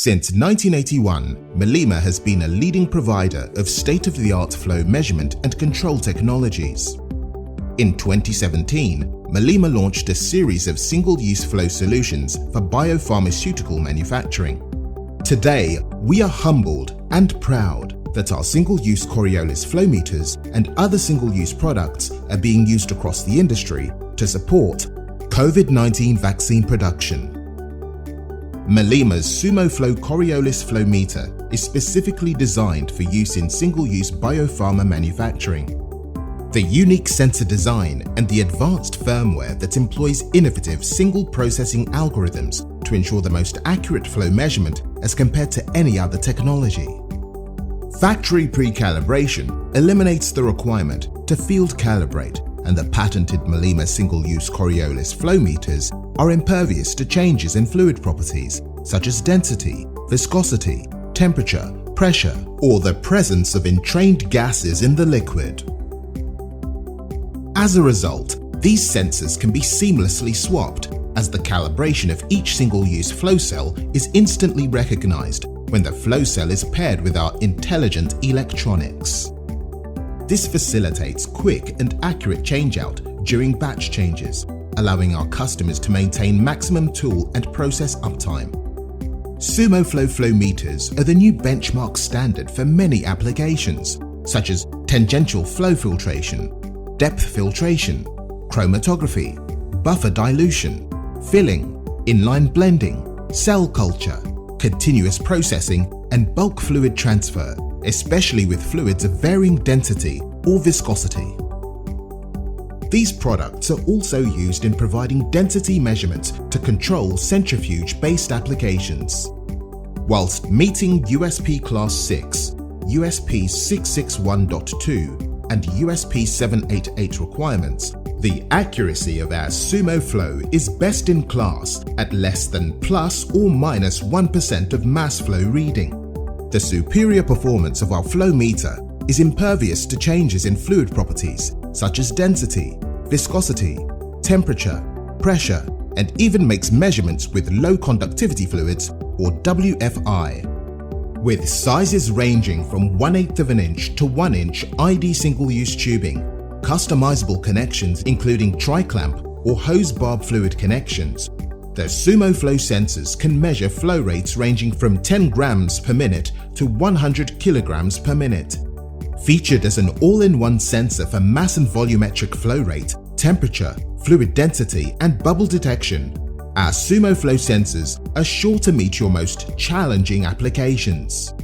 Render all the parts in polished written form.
Since 1981, Malema has been a leading provider of state-of-the-art flow measurement and control technologies. In 2017, Malema launched a series of single-use flow solutions for biopharmaceutical manufacturing. Today, we are humbled and proud that our single-use Coriolis flow meters and other single-use products are being used across the industry to support COVID-19 vaccine production. Malema's SumoFLO Coriolis flow meter is specifically designed for use in single-use biopharma manufacturing. The unique sensor design and the advanced firmware that employs innovative single-processing algorithms to ensure the most accurate flow measurement as compared to any other technology. Factory pre-calibration eliminates the requirement to field calibrate, and the patented Malema single-use Coriolis flow meters are impervious to changes in fluid properties such as density, viscosity, temperature, pressure, or the presence of entrained gases in the liquid. As a result, these sensors can be seamlessly swapped, as the calibration of each single-use flow cell is instantly recognized when the flow cell is paired with our intelligent electronics. This facilitates quick and accurate changeout during batch changes, allowing our customers to maintain maximum tool and process uptime. SumoFLO flow meters are the new benchmark standard for many applications, such as tangential flow filtration, depth filtration, chromatography, buffer dilution, filling, inline blending, cell culture, continuous processing, and bulk fluid transfer, especially with fluids of varying density or viscosity. These products are also used in providing density measurements to control centrifuge-based applications. Whilst meeting USP Class 6, USP 661.2 and USP 788 requirements, the accuracy of our SumoFLO is best in class at less than plus or minus 1% of mass flow reading. The superior performance of our flow meter is impervious to changes in fluid properties such as density, viscosity, temperature, pressure, and even makes measurements with low conductivity fluids or WFI. With sizes ranging from 1/8 of an inch to 1 inch ID single-use tubing, customizable connections including tri-clamp or hose barb fluid connections, the SumoFLO sensors can measure flow rates ranging from 10 grams per minute to 100 kilograms per minute. Featured as an all-in-one sensor for mass and volumetric flow rate, temperature, fluid density, and bubble detection, our SumoFLO sensors are sure to meet your most challenging applications.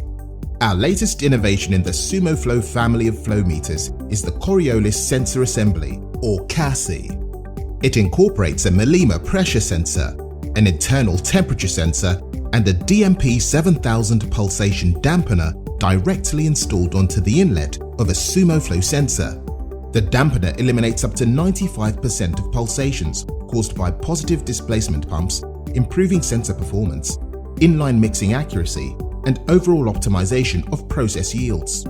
Our latest innovation in the SumoFLO family of flow meters is the Coriolis Sensor Assembly, or CASI. It incorporates a Malema pressure sensor, an internal temperature sensor, and a DMP 7000 pulsation dampener directly installed onto the inlet of a SumoFLO sensor. The dampener eliminates up to 95% of pulsations caused by positive displacement pumps, improving sensor performance, inline mixing accuracy, and overall optimization of process yields.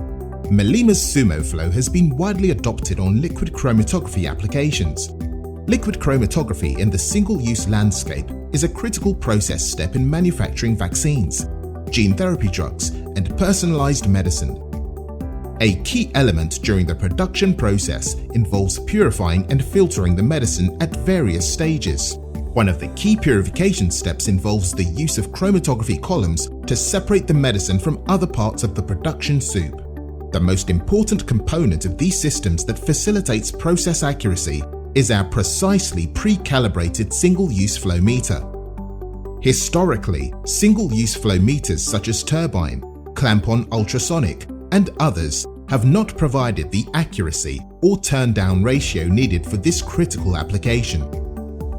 Malema's SumoFLO has been widely adopted on liquid chromatography applications. Liquid chromatography in the single-use landscape is a critical process step in manufacturing vaccines, gene therapy drugs, and personalized medicine. A key element during the production process involves purifying and filtering the medicine at various stages. One of the key purification steps involves the use of chromatography columns to separate the medicine from other parts of the production soup. The most important component of these systems that facilitates process accuracy is our precisely pre-calibrated single-use flow meter. Historically, single-use flow meters such as turbine, clamp-on ultrasonic, and others have not provided the accuracy or turn-down ratio needed for this critical application.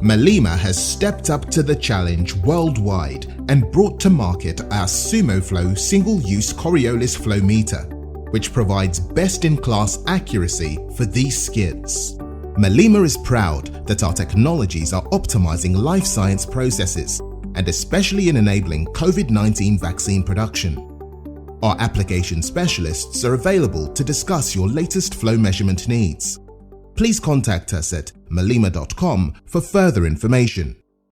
Malema has stepped up to the challenge worldwide and brought to market our SumoFLO single-use Coriolis flow meter, which provides best-in-class accuracy for these skids. Malema is proud that our technologies are optimizing life science processes and especially in enabling COVID-19 vaccine production. Our application specialists are available to discuss your latest flow measurement needs. Please contact us at malema.com for further information.